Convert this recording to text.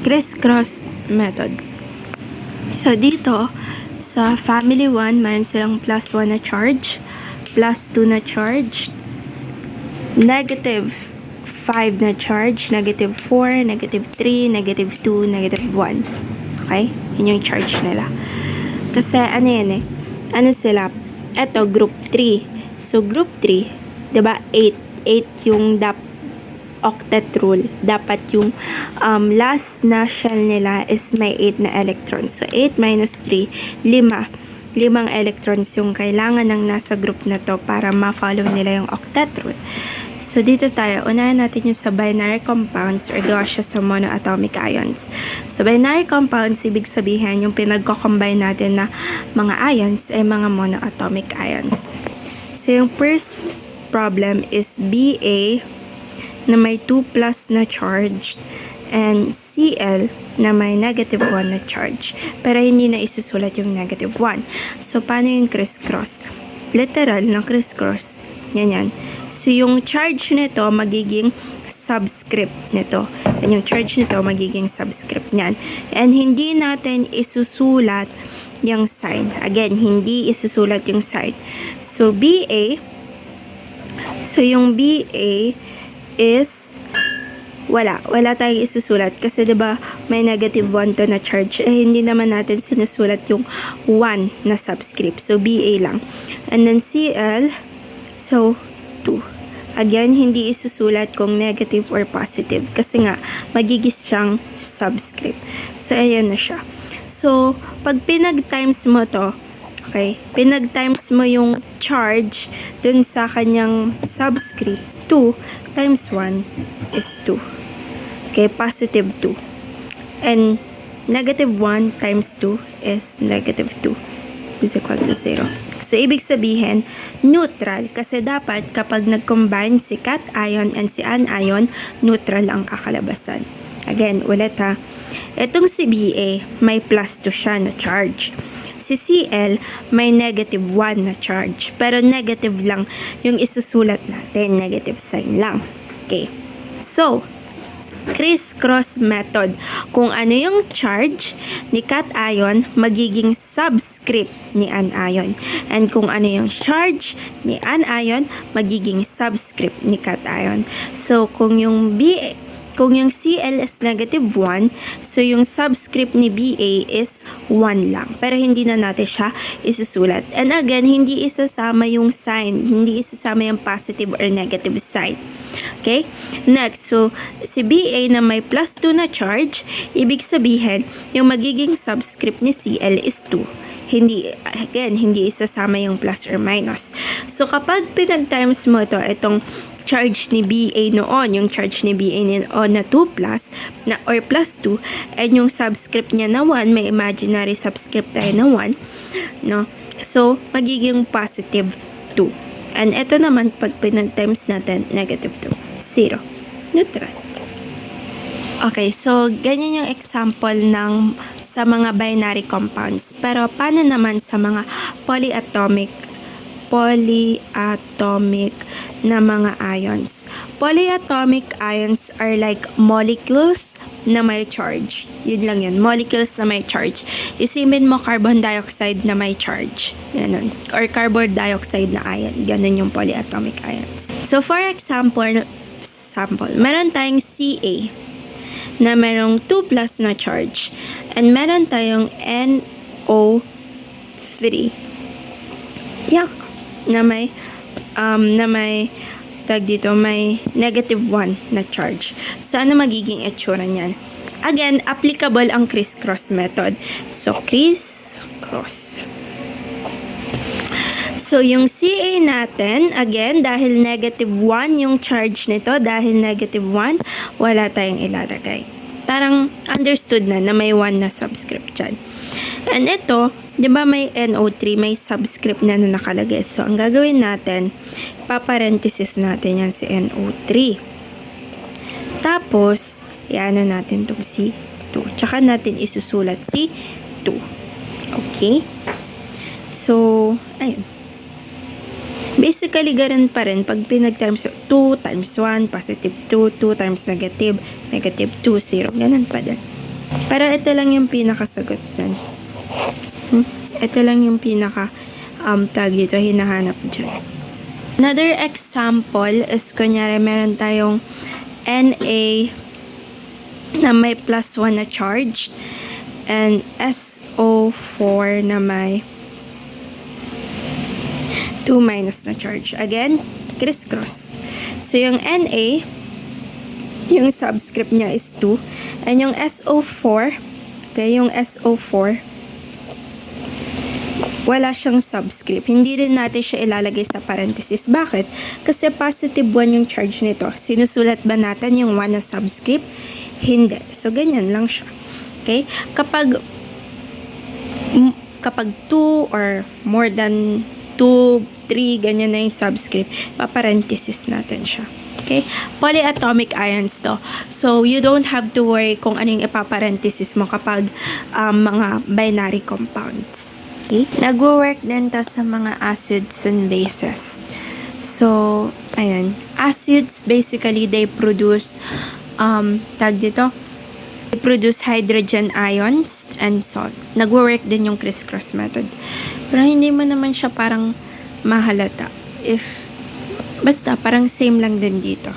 crisscross method. So, dito, sa family 1, mayroon silang plus 1 na charge, plus 2 na charge, negative 5 na charge, negative 4, negative 3, negative 2, negative 1. Okay? Yun yung charge nila. Kasi, ano yan eh? Ano sila? Ito, group 3. So, group 3, diba? 8. 8 yung octet rule. Dapat yung last na shell nila is may 8 na electrons. So, 8 minus 3, 5. 5 electrons yung kailangan ng nasa group na to para ma-follow nila yung octet rule. So, dito tayo. Unahin natin yung sa binary compounds or gawa siya sa monoatomic ions. So, binary compounds, ibig sabihin yung pinagko-combine natin na mga ions ay mga monoatomic ions. So, yung first problem is Ba na may 2 plus na charge and Cl na may negative 1 na charge. Pero hindi na isusulat yung negative 1. So, paano yung crisscross? Literal na crisscross. Yan. So, yung charge nito magiging subscript nito. And yung charge nito magiging subscript niyan. And hindi natin isusulat yung sign. Again, hindi isusulat yung sign. So, Ba, so yung Ba is wala tayong isusulat kasi 'di ba may negative 1 to na charge, hindi naman natin sinusulat yung 1 na subscript. So, Ba lang. And then Cl, so 2. Again, hindi isusulat kung negative or positive kasi nga magiging siyang subscript. So, ayan na siya. So, pag pinag-times mo to, okay, pinag-times mo yung charge dun sa kanyang subscript, 2 times 1 is 2. Okay, positive 2. And negative 1 times 2 is negative 2 is equal to 0. So, ibig sabihin, neutral. Kasi dapat kapag nag-combine si cation and si anion, neutral ang kakalabasan. Again, ulit ha. Itong si Ba, may plus 2 siya na charge. Si Cl, may negative 1 na charge. Pero negative lang yung isusulat natin. Negative sign lang. Okay. So, crisscross method. Kung ano yung charge ni cation, magiging subscript ni anion. And kung ano yung charge ni anion, magiging subscript ni cation. So, kung yung Cl is negative 1, so yung subscript ni Ba is 1 lang. Pero hindi na natin siya isusulat. And again, hindi isasama yung sign. Hindi isasama yung positive or negative sign. Okay? Next, so si Ba na may plus 2 na charge, ibig sabihin, yung magiging subscript ni Cl is 2. Hindi isasama yung plus or minus. So, kapag pinag-times mo itong charge ni Ba noon, yung charge ni Ba noon na 2 plus, or plus 2, and yung subscript niya na 1, may imaginary subscript tayo na 1, no? So, magiging positive 2. And ito naman, pag pinag-times natin, negative 2. 0. Neutral. Okay, so, ganyan yung example ng sa mga binary compounds. Pero, paano naman sa mga polyatomic na mga ions? Polyatomic ions are like molecules na may charge. Yun lang yun. Molecules na may charge. Isipin mo carbon dioxide na may charge. Ganun. Or carbon dioxide na ion. Ganun yung polyatomic ions. So, for example, meron tayong Ca na merong 2 plus na charge. And meron tayong NO3. Yeah. Na may tag dito, may negative 1 na charge. So, ano magiging itsura niyan? Again, applicable ang crisscross method. So, crisscross. So, yung Ca natin, again, dahil negative 1 yung charge nito, dahil negative 1, wala tayong ilalagay. Parang understood na may 1 na subscript dyan. And ito, di ba may NO3, may subscript na nakalagay. So, ang gagawin natin, paparenthesis natin yan si NO3. Tapos, iano natin itong C2. Tsaka natin isusulat si 2. Okay? So, ayun. Basically, ganun pa rin. Pag pinag-times 2 times 1, positive 2, 2 times negative, negative 2, 0. Ganun pa din. Pero ito lang yung pinakasagot dyan. Ito lang yung pinaka tag dito, hinahanap dyan. Another example is, kunyari, meron tayong Na na may plus 1 na charge and SO4 na may 2 minus na charge. Again, criss-cross. So, yung Na, yung subscript niya is 2. And yung SO4, okay, yung SO4, wala siyang subscript. Hindi rin natin siya ilalagay sa parenthesis. Bakit? Kasi positive 1 yung charge nito. Sinusulat ba natin yung 1 na subscript? Hindi. So, ganyan lang siya. Okay? Kapag 2 or more than 2, 3, ganyan na yung subscript, paparenthesis natin siya. Okay? Polyatomic ions to. So, you don't have to worry kung ano yung ipaparenthesis mo kapag mga binary compounds. Okay? Nagwo-work din to sa mga acids and bases. So, ayan. Acids, basically, they produce they produce hydrogen ions and salt. Nagwo-work din yung criss-cross method. Pero hindi mo naman siya parang mahalata. Basta, parang same lang din dito.